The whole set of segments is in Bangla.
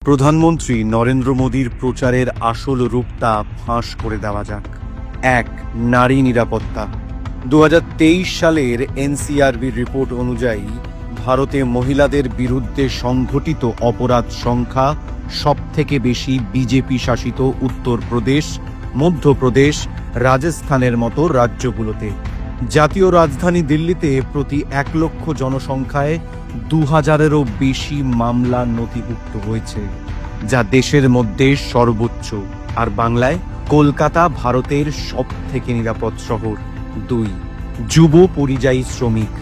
প্রধানমন্ত্রী নরেন্দ্র মোদীর প্রচারের আসল রূপটা ফাঁস করে দেওয়া যাক। ১. নারী নিরাপত্তা। ২০২৩ সালের এনসিআরবির রিপোর্ট অনুযায়ী ভারতে মহিলাদের বিরুদ্ধে সংঘটিত অপরাধ সংখ্যা সবথেকে বেশি বিজেপি শাসিত উত্তরপ্রদেশ, মধ্যপ্রদেশ, রাজস্থানের মতো রাজ্যগুলোতে। জাতীয় রাজধানী দিল্লিতে প্রতি ১ লক্ষ জনসংখ্যায় ২,০০০-এরও বেশি মামলা নথিভুক্ত হয়েছে, যা দেশের মধ্যে সর্বোচ্চ। আর বাংলায় কলকাতা ভারতের সবথেকে নিরাপদ শহর। ২. যুব পরিযায়ী শ্রমিক।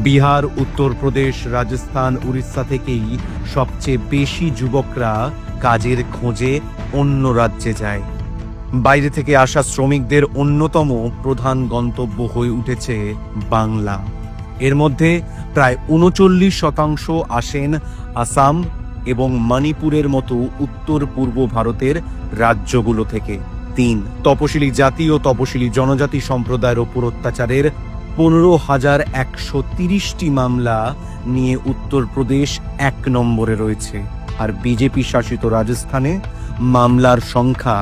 বিহার, উত্তরপ্রদেশ, রাজস্থান, উড়িষ্যা থেকেই সবচেয়ে বেশি যুবকরা কাজের খোঁজে অন্য রাজ্যে যায়। বাইরে থেকে আসা শ্রমিকদের অন্যতম প্রধান গন্তব্য হয়ে উঠেছে বাংলা। এর মধ্যে প্রায় ৩৯% আসেন আসাম এবং মণিপুরের মতো উত্তর পূর্ব ভারতের রাজ্যগুলো থেকে। ৩. তপশিলি জাতি ও তপশিলি জনজাতি সম্প্রদায়ের ওপর অত্যাচারের ১৫,১৩০টি মামলা নিয়ে উত্তরপ্রদেশ ১ নম্বরে রয়েছে। আর বিজেপি শাসিত রাজস্থানে মামলার সংখ্যা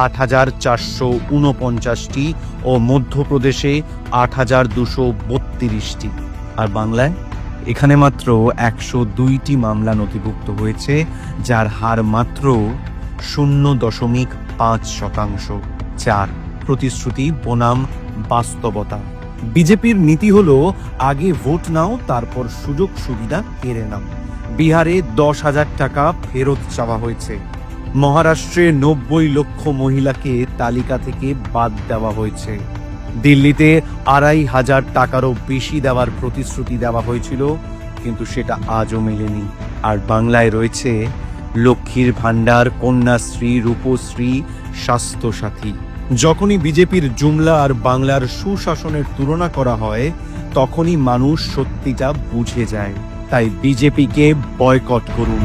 ৮,৪৪৯টি ও মধ্যপ্রদেশে ৮,২৩২টি। আর বাংলায় এখানে মাত্র ১০২টি মামলা নথিভুক্ত হয়েছে, যার হার মাত্র ০.৫%। ৪. প্রতিশ্রুতি বনাম বাস্তবতা। বিজেপির নীতি হলো আগে ভোট নাও, তারপর সুযোগ সুবিধা কেড়ে নাও। বিহারে ১০,০০০ টাকা ফেরত চাওয়া হয়েছে। মহারাষ্ট্রে ৯০ লক্ষ মহিলাকে তালিকা থেকে বাদ দেওয়া হয়েছে। দিল্লিতে ২৫০০ টাকারও বেশি দেওয়ার প্রতিশ্রুতি দেওয়া হয়েছিল, কিন্তু সেটা আজও মেলেনি। আর বাংলায় রয়েছে লক্ষ্মীর ভাণ্ডার, কন্যাশ্রী, রূপশ্রী, স্বাস্থ্যসাথী। যখনই বিজেপির জুমলা আর বাংলার সুশাসনের তুলনা করা হয়, তখনই মানুষ সত্যিটা বুঝে যায়। তাই বিজেপিকে বয়কট করুন।